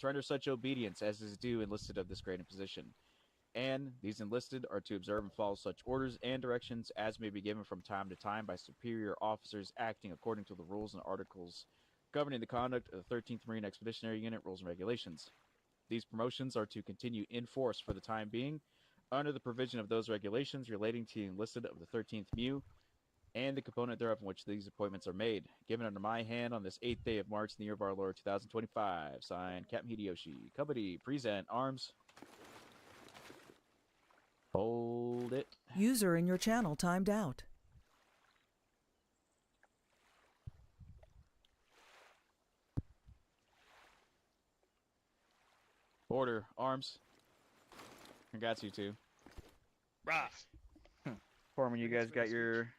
to render such obedience as is due enlisted of this great imposition. And these enlisted are to observe and follow such orders and directions as may be given from time to time by superior officers acting according to the rules and articles governing the conduct of the 13th Marine Expeditionary Unit rules and regulations. These promotions are to continue in force for the time being under the provision of those regulations relating to the enlisted of the 13th MEU and the component thereof in which these appointments are made, given under my hand on this 8th day of March in the year of our Lord 2025. Signed, Captain Hideyoshi. Company, present arms. Hold it. User in your channel timed out. Order, arms. Congrats, you two. Rah! Foreman, you guys got your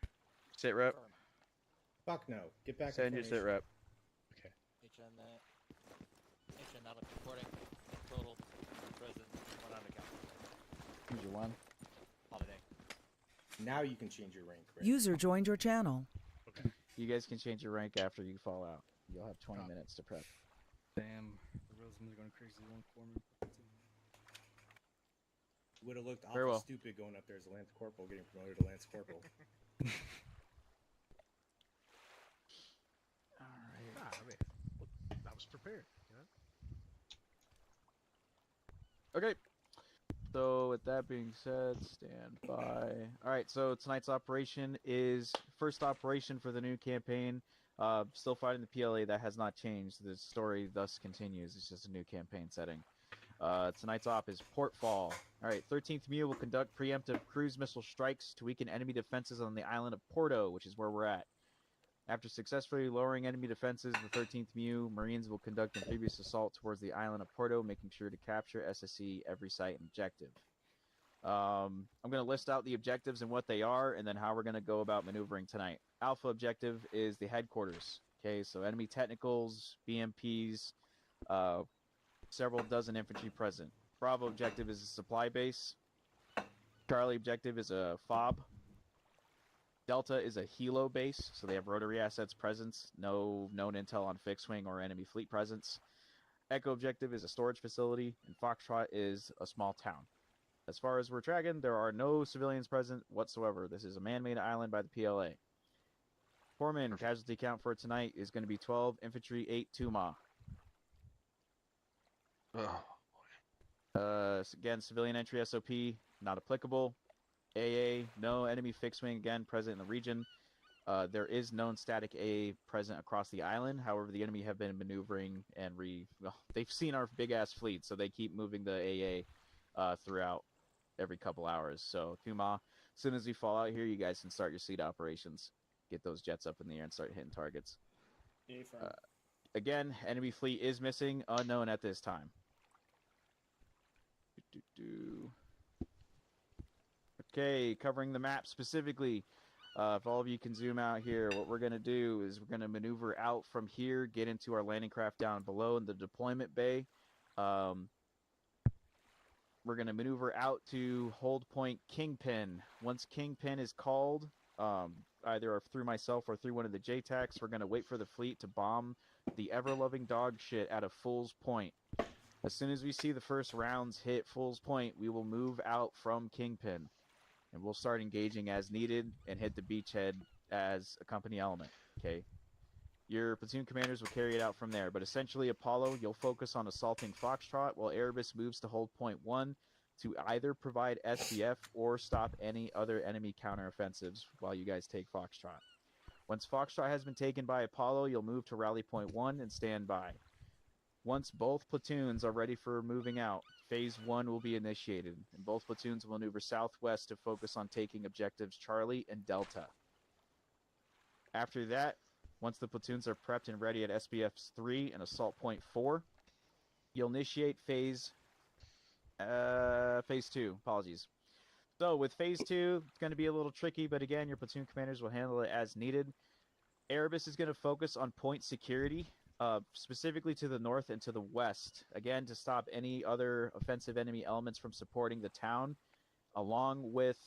sit rep? Fuck no. Get back Send in your sit rep. Okay. HN that. HN not reporting. Total present. 1 on account. Here's your one. Holiday. Now you can change your rank, right? User joined your channel. Okay. You guys can change your rank after you fall out. You'll have 20 minutes to prep. Damn, the Roseman's are going crazy. One foreman. Would have looked Very awful well. stupid going up there as a Lance Corporal, getting promoted to Lance Corporal. Alright. I mean, look, I was prepared. You know? Okay. So with that being said, stand by. Alright, so tonight's operation is first operation for the new campaign. Still fighting the PLA, that has not changed. The story thus continues. It's just a new campaign setting. Tonight's op is Portfall. Alright, 13th MEU will conduct preemptive cruise missile strikes to weaken enemy defenses on the island of Porto, which is where we're at. After successfully lowering enemy defenses, the 13th MEU Marines will conduct amphibious assault towards the island of Porto, making sure to capture SSE every site and objective. I'm going to list out the objectives and what they are, and then how we're going to go about maneuvering tonight. Alpha objective is the headquarters. Okay, so enemy technicals, BMPs, several dozen infantry present. Bravo objective is a supply base. Charlie objective is a FOB. Delta is a helo base, so they have rotary assets presence, no known intel on fixed wing or enemy fleet presence. Echo objective is a storage facility, and Foxtrot is a small town. As far as we're tracking, there are no civilians present whatsoever. This is a man-made island by the PLA. Foreman, casualty count for tonight is going to be 12 infantry, 8 Tuma. Again, civilian entry SOP, not applicable. AA, no enemy fixed wing again present in the region. There is known static AA present across the island. However, the enemy have been maneuvering and they've seen our big ass fleet, so they keep moving the AA throughout every couple hours. So, Tuma, as soon as we fall out here, you guys can start your seed operations. Get those jets up in the air and start hitting targets. Again, enemy fleet is missing, unknown at this time. Okay, covering the map specifically. If all of you can zoom out here, what we're going to do is we're going to maneuver out from here, get into our landing craft down below in the deployment bay. We're going to maneuver out to hold point Kingpin. Once Kingpin is called, either through myself or through one of the JTACs, we're going to wait for the fleet to bomb the ever-loving dog shit out of Fool's Point. As soon as we see the first rounds hit Fool's Point, we will move out from Kingpin. And we'll start engaging as needed and hit the beachhead as a company element, okay? Your platoon commanders will carry it out from there, but essentially, Apollo, you'll focus on assaulting Foxtrot, while Erebus moves to hold point 1 to either provide SBF or stop any other enemy counteroffensives while you guys take Foxtrot. Once Foxtrot has been taken by Apollo, you'll move to rally point 1 and stand by. Once both platoons are ready for moving out, Phase 1 will be initiated, and both platoons will maneuver southwest to focus on taking objectives Charlie and Delta. After that, once the platoons are prepped and ready at SBF 3 and Assault Point 4, you'll initiate Phase 2. Apologies. So with Phase 2, it's going to be a little tricky, but again, your platoon commanders will handle it as needed. Erebus is going to focus on point security, specifically to the north and to the west, again, to stop any other offensive enemy elements from supporting the town, along with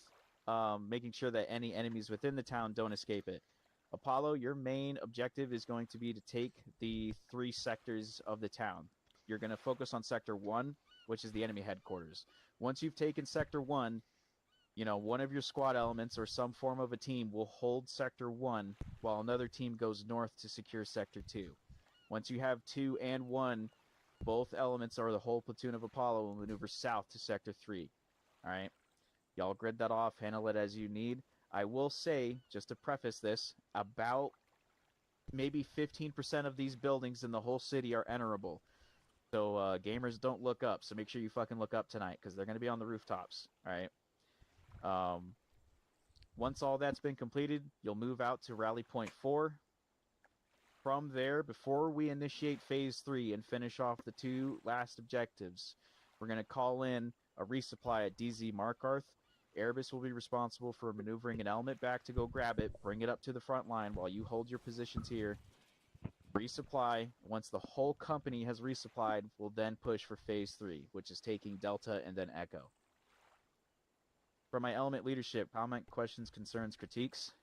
making sure that any enemies within the town don't escape it. Apollo, your main objective is going to be to take the 3 sectors of the town. you're going to focus on Sector 1, which is the enemy headquarters. Once you've taken Sector 1, one of your squad elements or some form of a team will hold Sector 1 while another team goes north to secure Sector 2. Once you have 2 and 1, both elements or the whole platoon of Apollo will maneuver south to Sector 3. All right? Y'all grid that off, handle it as you need. I will say, just to preface this, about maybe 15% of these buildings in the whole city are enterable. So gamers, don't look up. So make sure you fucking look up tonight, because they're going to be on the rooftops. All right? Once all that's been completed, you'll move out to Rally Point 4. From there, before we initiate Phase 3 and finish off the 2 last objectives, we're going to call in a resupply at DZ Markarth. Erebus will be responsible for maneuvering an element back to go grab it, bring it up to the front line while you hold your positions here. Resupply. Once the whole company has resupplied, we'll then push for Phase 3, which is taking Delta and then Echo. For my element leadership, comment, questions, concerns, critiques?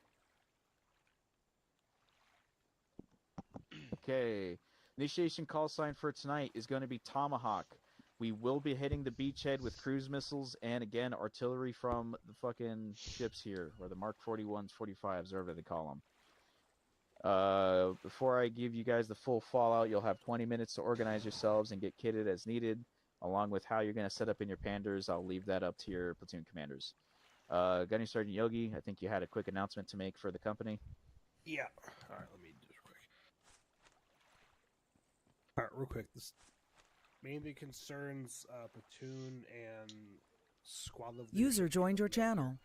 Okay. Initiation call sign for tonight is going to be Tomahawk. We will be hitting the beachhead with cruise missiles and, again, artillery from the fucking ships here, or the Mark 41s, 45s, whatever they call them. Before I give you guys the full fallout, you'll have 20 minutes to organize yourselves and get kitted as needed. Along with how you're going to set up in your panders, I'll leave that up to your platoon commanders. Gunny Sergeant Yogi, I think you had a quick announcement to make for the company. Yeah. All right, let me do this quick. All right, real quick. This mainly concerns platoon and squad level. User joined your channel.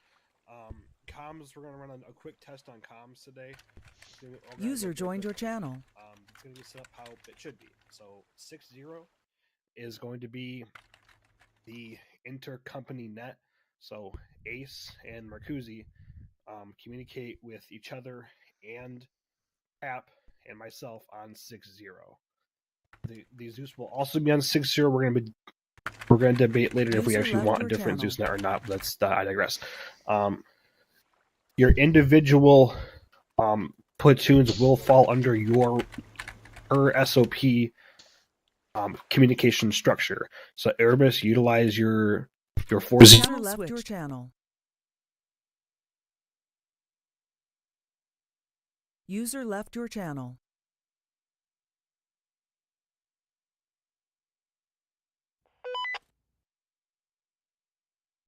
Comms, we're going to run a quick test on comms today. User joined your channel. It's going to be set up how it should be. So 6-0 is going to be the intercompany net. So Ace and Marcuzzi communicate with each other and App and myself on 6-0. The Zeus will also be on 6-0. We're going to debate later if we User actually left want a your different channel. Zeus net or not. But I digress. Your individual platoons will fall under your SOP communication structure. So Erebus, utilize your forces. User left your channel. User left your channel.